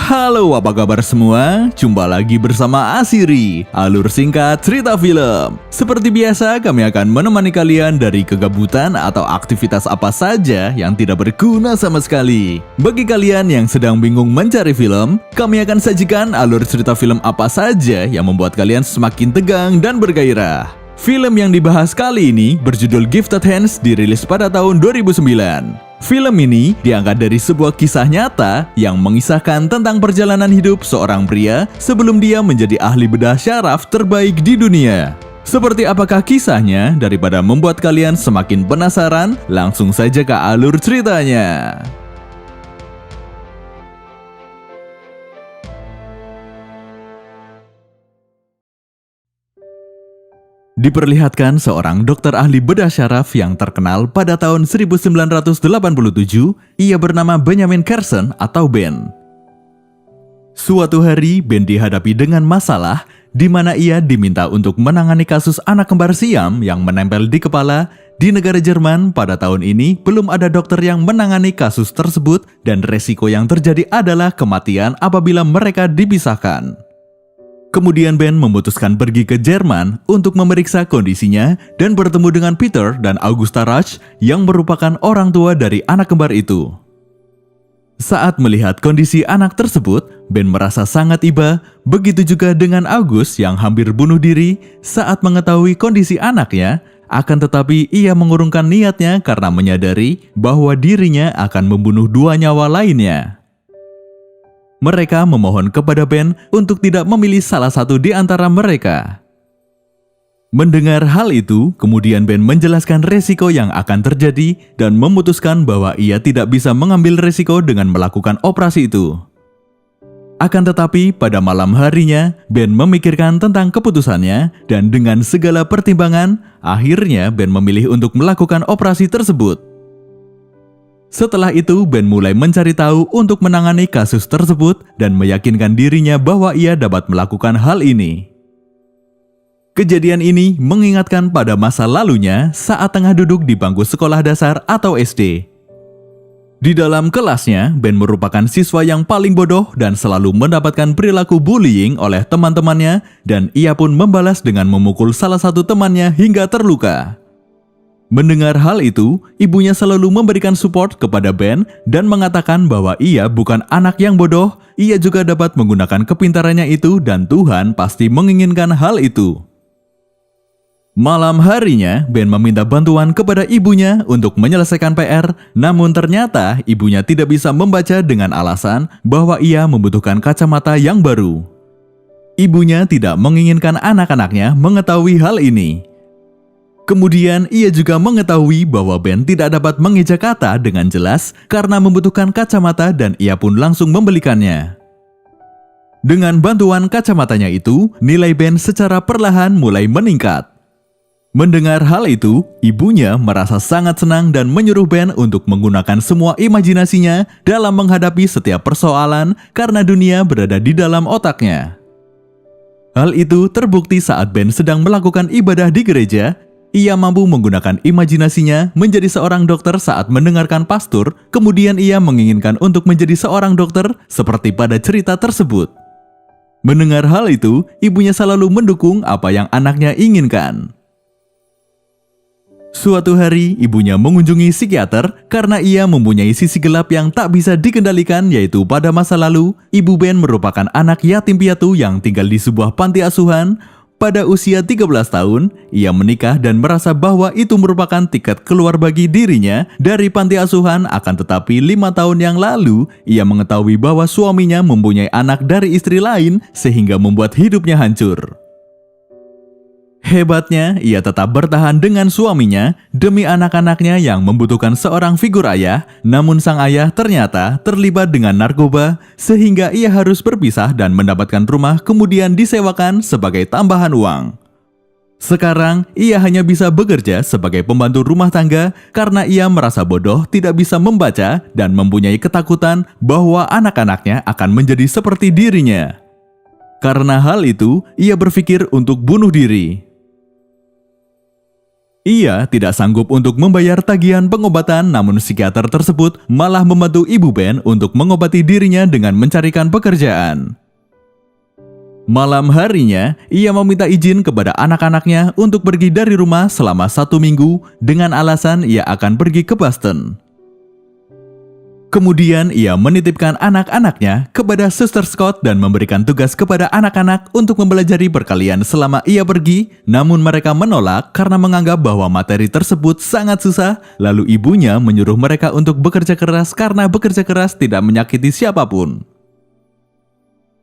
Halo, apa kabar semua? Jumpa lagi bersama Asiri, alur singkat cerita film. Seperti biasa, kami akan menemani kalian dari kegabutan atau aktivitas apa saja yang tidak berguna sama sekali. Bagi kalian yang sedang bingung mencari film, kami akan sajikan alur cerita film apa saja yang membuat kalian semakin tegang dan bergairah. Film yang dibahas kali ini berjudul Gifted Hands, dirilis pada tahun 2009. Film ini diangkat dari sebuah kisah nyata yang mengisahkan tentang perjalanan hidup seorang pria sebelum dia menjadi ahli bedah syaraf terbaik di dunia. Seperti apakah kisahnya? Daripada membuat kalian semakin penasaran, langsung saja ke alur ceritanya. Diperlihatkan seorang dokter ahli bedah syaraf yang terkenal pada tahun 1987, ia bernama Benjamin Carson atau Ben. Suatu hari, Ben dihadapi dengan masalah di mana ia diminta untuk menangani kasus anak kembar Siam yang menempel di kepala. Di negara Jerman pada tahun ini belum ada dokter yang menangani kasus tersebut dan resiko yang terjadi adalah kematian apabila mereka dipisahkan. Kemudian Ben memutuskan pergi ke Jerman untuk memeriksa kondisinya dan bertemu dengan Peter dan Augusta Raj yang merupakan orang tua dari anak kembar itu. Saat melihat kondisi anak tersebut, Ben merasa sangat iba, begitu juga dengan August yang hampir bunuh diri saat mengetahui kondisi anaknya, akan tetapi ia mengurungkan niatnya karena menyadari bahwa dirinya akan membunuh dua nyawa lainnya. Mereka memohon kepada Ben untuk tidak memilih salah satu di antara mereka. Mendengar hal itu, kemudian Ben menjelaskan resiko yang akan terjadi dan memutuskan bahwa ia tidak bisa mengambil resiko dengan melakukan operasi itu. Akan tetapi, pada malam harinya, Ben memikirkan tentang keputusannya dan dengan segala pertimbangan, akhirnya Ben memilih untuk melakukan operasi tersebut. Setelah itu, Ben mulai mencari tahu untuk menangani kasus tersebut dan meyakinkan dirinya bahwa ia dapat melakukan hal ini. Kejadian ini mengingatkan pada masa lalunya saat tengah duduk di bangku sekolah dasar atau SD. Di dalam kelasnya, Ben merupakan siswa yang paling bodoh dan selalu mendapatkan perilaku bullying oleh teman-temannya, dan ia pun membalas dengan memukul salah satu temannya hingga terluka. Mendengar hal itu, ibunya selalu memberikan support kepada Ben dan mengatakan bahwa ia bukan anak yang bodoh, ia juga dapat menggunakan kepintarannya itu dan Tuhan pasti menginginkan hal itu. Malam harinya, Ben meminta bantuan kepada ibunya untuk menyelesaikan PR, namun ternyata ibunya tidak bisa membaca dengan alasan bahwa ia membutuhkan kacamata yang baru. Ibunya tidak menginginkan anak-anaknya mengetahui hal ini. Kemudian ia juga mengetahui bahwa Ben tidak dapat mengeja kata dengan jelas karena membutuhkan kacamata dan ia pun langsung membelikannya. Dengan bantuan kacamatanya itu, nilai Ben secara perlahan mulai meningkat. Mendengar hal itu, ibunya merasa sangat senang dan menyuruh Ben untuk menggunakan semua imajinasinya dalam menghadapi setiap persoalan karena dunia berada di dalam otaknya. Hal itu terbukti saat Ben sedang melakukan ibadah di gereja. Ia mampu menggunakan imajinasinya menjadi seorang dokter saat mendengarkan pastor, kemudian ia menginginkan untuk menjadi seorang dokter seperti pada cerita tersebut. Mendengar hal itu, ibunya selalu mendukung apa yang anaknya inginkan. Suatu hari, ibunya mengunjungi psikiater karena ia mempunyai sisi gelap yang tak bisa dikendalikan, yaitu pada masa lalu, ibu Ben merupakan anak yatim piatu yang tinggal di sebuah panti asuhan. Pada usia 13 tahun, ia menikah dan merasa bahwa itu merupakan tiket keluar bagi dirinya dari panti asuhan, akan tetapi 5 tahun yang lalu, ia mengetahui bahwa suaminya mempunyai anak dari istri lain sehingga membuat hidupnya hancur. Hebatnya, ia tetap bertahan dengan suaminya demi anak-anaknya yang membutuhkan seorang figur ayah, namun sang ayah ternyata terlibat dengan narkoba sehingga ia harus berpisah dan mendapatkan rumah kemudian disewakan sebagai tambahan uang. Sekarang, ia hanya bisa bekerja sebagai pembantu rumah tangga karena ia merasa bodoh tidak bisa membaca dan mempunyai ketakutan bahwa anak-anaknya akan menjadi seperti dirinya. Karena hal itu, ia berpikir untuk bunuh diri. Ia tidak sanggup untuk membayar tagihan pengobatan, namun psikiater tersebut malah membantu ibu Ben untuk mengobati dirinya dengan mencarikan pekerjaan. Malam harinya, ia meminta izin kepada anak-anaknya untuk pergi dari rumah selama 1 minggu dengan alasan ia akan pergi ke Boston. Kemudian ia menitipkan anak-anaknya kepada Suster Scott dan memberikan tugas kepada anak-anak untuk mempelajari perkalian selama ia pergi, namun mereka menolak karena menganggap bahwa materi tersebut sangat susah, lalu ibunya menyuruh mereka untuk bekerja keras karena bekerja keras tidak menyakiti siapapun.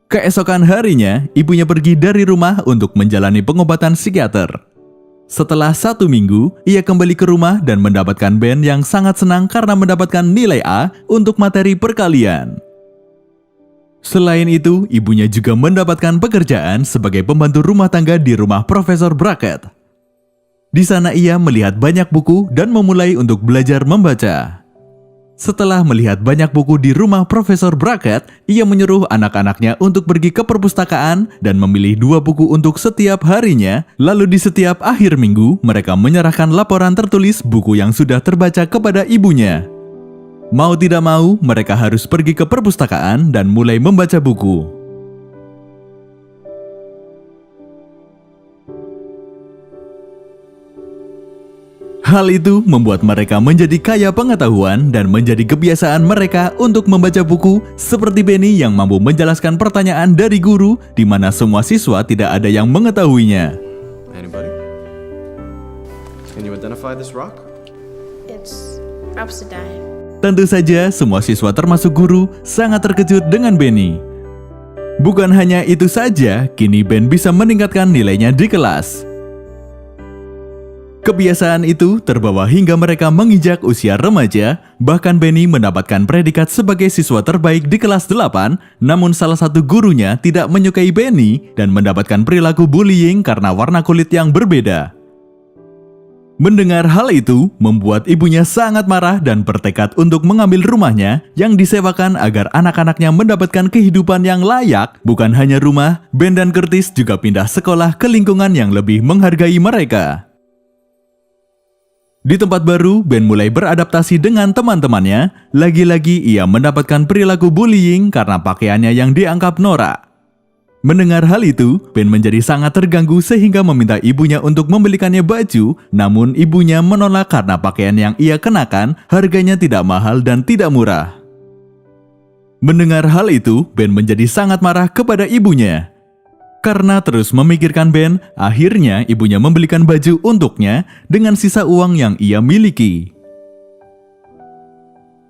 Keesokan harinya, ibunya pergi dari rumah untuk menjalani pengobatan psikiater. Setelah 1 minggu, ia kembali ke rumah dan mendapatkan Ben yang sangat senang karena mendapatkan nilai A untuk materi perkalian. Selain itu, ibunya juga mendapatkan pekerjaan sebagai pembantu rumah tangga di rumah Profesor Brackett. Di sana ia melihat banyak buku dan memulai untuk belajar membaca. Setelah melihat banyak buku di rumah Profesor Brackett, ia menyuruh anak-anaknya untuk pergi ke perpustakaan dan memilih 2 buku untuk setiap harinya. Lalu di setiap akhir minggu, mereka menyerahkan laporan tertulis buku yang sudah terbaca kepada ibunya. Mau tidak mau, mereka harus pergi ke perpustakaan dan mulai membaca buku. Hal itu membuat mereka menjadi kaya pengetahuan dan menjadi kebiasaan mereka untuk membaca buku seperti Benny yang mampu menjelaskan pertanyaan dari guru di mana semua siswa tidak ada yang mengetahuinya. Anybody? Can you identify this rock? It's Rhapsodite. Tentu saja semua siswa termasuk guru sangat terkejut dengan Benny. Bukan hanya itu saja, kini Ben bisa meningkatkan nilainya di kelas. Kebiasaan itu terbawa hingga mereka menginjak usia remaja, bahkan Benny mendapatkan predikat sebagai siswa terbaik di kelas 8, namun salah satu gurunya tidak menyukai Benny dan mendapatkan perilaku bullying karena warna kulit yang berbeda. Mendengar hal itu, membuat ibunya sangat marah dan bertekad untuk mengambil rumahnya yang disewakan agar anak-anaknya mendapatkan kehidupan yang layak. Bukan hanya rumah, Ben dan Curtis juga pindah sekolah ke lingkungan yang lebih menghargai mereka. Di tempat baru, Ben mulai beradaptasi dengan teman-temannya. Lagi-lagi ia mendapatkan perilaku bullying karena pakaiannya yang dianggap norak. Mendengar hal itu, Ben menjadi sangat terganggu sehingga meminta ibunya untuk membelikannya baju, namun ibunya menolak karena pakaian yang ia kenakan harganya tidak mahal dan tidak murah. Mendengar hal itu, Ben menjadi sangat marah kepada ibunya. Karena terus memikirkan Ben, akhirnya ibunya membelikan baju untuknya dengan sisa uang yang ia miliki.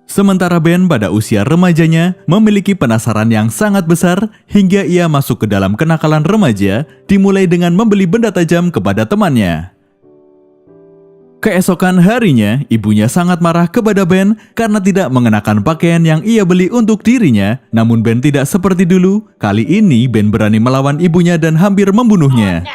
Sementara Ben pada usia remajanya memiliki penasaran yang sangat besar hingga ia masuk ke dalam kenakalan remaja, dimulai dengan membeli benda tajam kepada temannya. Keesokan harinya, ibunya sangat marah kepada Ben karena tidak mengenakan pakaian yang ia beli untuk dirinya. Namun Ben tidak seperti dulu. Kali ini Ben berani melawan ibunya dan hampir membunuhnya.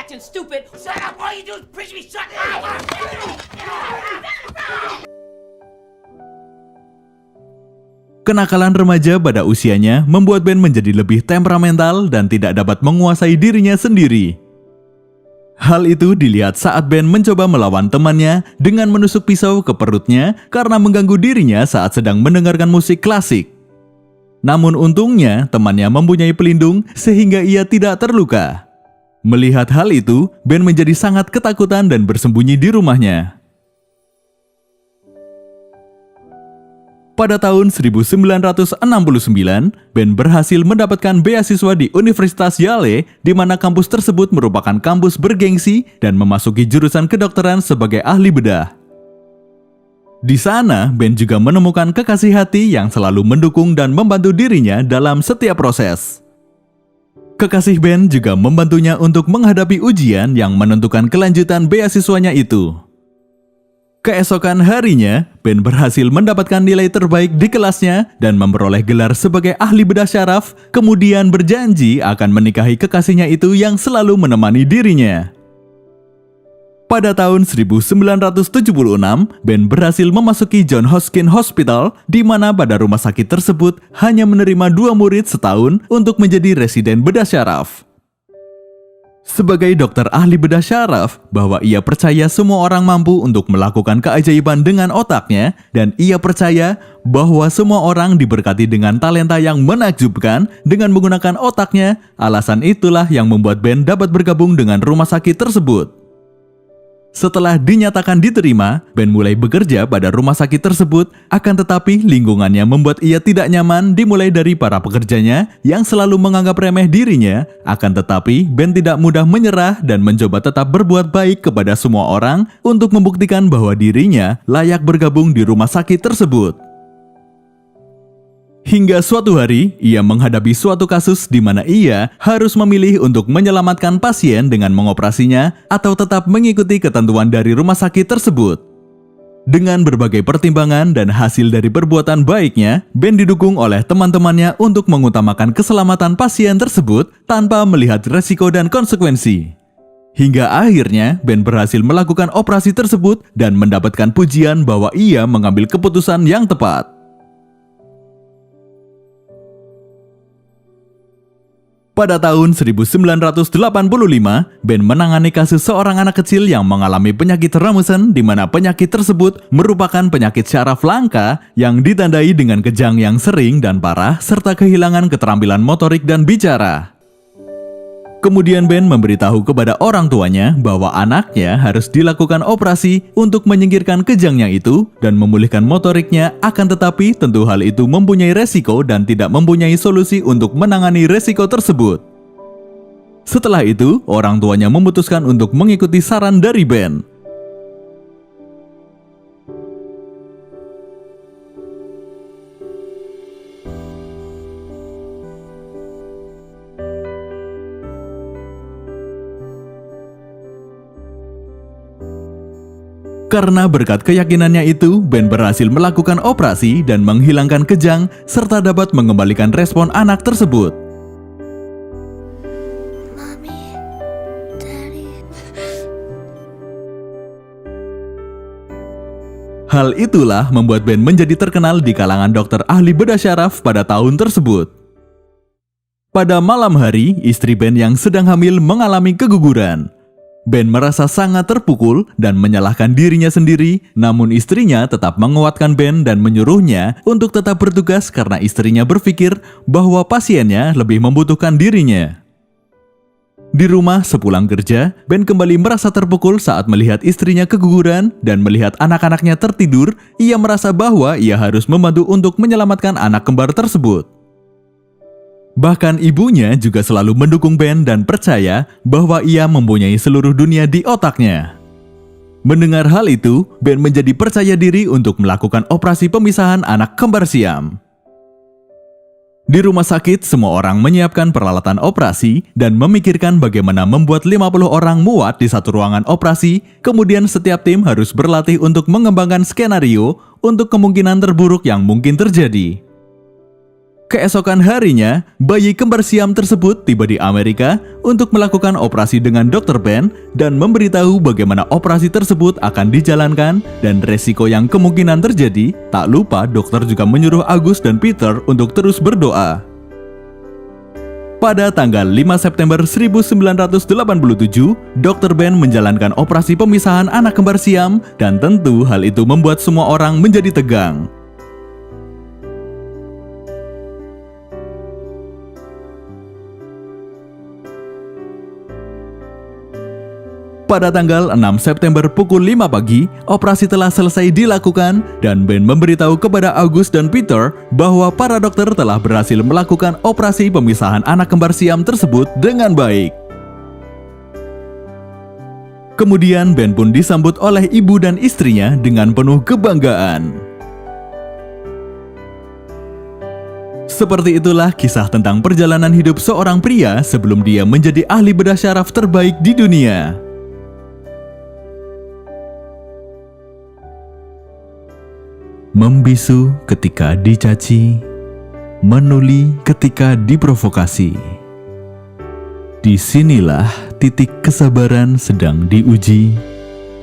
Kenakalan remaja pada usianya membuat Ben menjadi lebih temperamental dan tidak dapat menguasai dirinya sendiri. Hal itu dilihat saat Ben mencoba melawan temannya dengan menusuk pisau ke perutnya karena mengganggu dirinya saat sedang mendengarkan musik klasik. Namun untungnya temannya mempunyai pelindung sehingga ia tidak terluka. Melihat hal itu, Ben menjadi sangat ketakutan dan bersembunyi di rumahnya. Pada tahun 1969, Ben berhasil mendapatkan beasiswa di Universitas Yale, di mana kampus tersebut merupakan kampus bergengsi dan memasuki jurusan kedokteran sebagai ahli bedah. Di sana, Ben juga menemukan kekasih hati yang selalu mendukung dan membantu dirinya dalam setiap proses. Kekasih Ben juga membantunya untuk menghadapi ujian yang menentukan kelanjutan beasiswanya itu. Keesokan harinya, Ben berhasil mendapatkan nilai terbaik di kelasnya dan memperoleh gelar sebagai ahli bedah syaraf, kemudian berjanji akan menikahi kekasihnya itu yang selalu menemani dirinya. Pada tahun 1976, Ben berhasil memasuki Johns Hopkins Hospital, di mana pada rumah sakit tersebut hanya menerima 2 murid setahun untuk menjadi residen bedah syaraf. Sebagai dokter ahli bedah syaraf, bahwa ia percaya semua orang mampu untuk melakukan keajaiban dengan otaknya, dan ia percaya bahwa semua orang diberkati dengan talenta yang menakjubkan dengan menggunakan otaknya. Alasan itulah yang membuat Ben dapat bergabung dengan rumah sakit tersebut. Setelah dinyatakan diterima, Ben mulai bekerja pada rumah sakit tersebut, akan tetapi lingkungannya membuat ia tidak nyaman, dimulai dari para pekerjanya yang selalu menganggap remeh dirinya. Akan tetapi, Ben tidak mudah menyerah dan mencoba tetap berbuat baik kepada semua orang untuk membuktikan bahwa dirinya layak bergabung di rumah sakit tersebut. Hingga suatu hari, ia menghadapi suatu kasus di mana ia harus memilih untuk menyelamatkan pasien dengan mengoperasinya atau tetap mengikuti ketentuan dari rumah sakit tersebut. Dengan berbagai pertimbangan dan hasil dari perbuatan baiknya, Ben didukung oleh teman-temannya untuk mengutamakan keselamatan pasien tersebut tanpa melihat resiko dan konsekuensi. Hingga akhirnya, Ben berhasil melakukan operasi tersebut dan mendapatkan pujian bahwa ia mengambil keputusan yang tepat. Pada tahun 1985, Ben menangani kasus seorang anak kecil yang mengalami penyakit Ramussen, di mana penyakit tersebut merupakan penyakit syaraf langka yang ditandai dengan kejang yang sering dan parah serta kehilangan keterampilan motorik dan bicara. Kemudian Ben memberitahu kepada orang tuanya bahwa anaknya harus dilakukan operasi untuk menyingkirkan kejangnya itu dan memulihkan motoriknya, akan tetapi tentu hal itu mempunyai resiko dan tidak mempunyai solusi untuk menangani resiko tersebut. Setelah itu, orang tuanya memutuskan untuk mengikuti saran dari Ben. Karena berkat keyakinannya itu, Ben berhasil melakukan operasi dan menghilangkan kejang serta dapat mengembalikan respon anak tersebut. Mommy, Daddy. Hal itulah membuat Ben menjadi terkenal di kalangan dokter ahli bedah syaraf pada tahun tersebut. Pada malam hari, istri Ben yang sedang hamil mengalami keguguran. Ben merasa sangat terpukul dan menyalahkan dirinya sendiri, namun istrinya tetap menguatkan Ben dan menyuruhnya untuk tetap bertugas karena istrinya berpikir bahwa pasiennya lebih membutuhkan dirinya. Di rumah sepulang kerja, Ben kembali merasa terpukul saat melihat istrinya keguguran dan melihat anak-anaknya tertidur. Ia merasa bahwa ia harus membantu untuk menyelamatkan anak kembar tersebut. Bahkan ibunya juga selalu mendukung Ben dan percaya bahwa ia mempunyai seluruh dunia di otaknya. Mendengar hal itu, Ben menjadi percaya diri untuk melakukan operasi pemisahan anak kembar siam. Di rumah sakit, semua orang menyiapkan peralatan operasi dan memikirkan bagaimana membuat 50 orang muat di satu ruangan operasi. Kemudian setiap tim harus berlatih untuk mengembangkan skenario untuk kemungkinan terburuk yang mungkin terjadi. Keesokan harinya, bayi kembar siam tersebut tiba di Amerika untuk melakukan operasi dengan Dr. Ben dan memberitahu bagaimana operasi tersebut akan dijalankan dan resiko yang kemungkinan terjadi. Tak lupa, dokter juga menyuruh Agus dan Peter untuk terus berdoa. Pada tanggal 5 September 1987, Dr. Ben menjalankan operasi pemisahan anak kembar siam dan tentu hal itu membuat semua orang menjadi tegang. Pada tanggal 6 September pukul 5 pagi, operasi telah selesai dilakukan dan Ben memberitahu kepada Agus dan Peter bahwa para dokter telah berhasil melakukan operasi pemisahan anak kembar siam tersebut dengan baik. Kemudian Ben pun disambut oleh ibu dan istrinya dengan penuh kebanggaan. Seperti itulah kisah tentang perjalanan hidup seorang pria sebelum dia menjadi ahli bedah syaraf terbaik di dunia. Membisu ketika dicaci, menuli ketika diprovokasi. Disinilah titik kesabaran sedang diuji,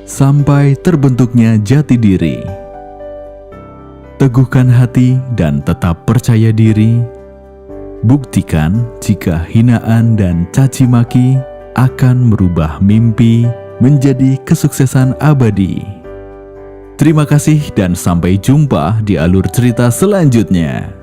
sampai terbentuknya jati diri. Teguhkan hati dan tetap percaya diri. Buktikan jika hinaan dan caci maki akan merubah mimpi menjadi kesuksesan abadi. Terima kasih dan sampai jumpa di alur cerita selanjutnya.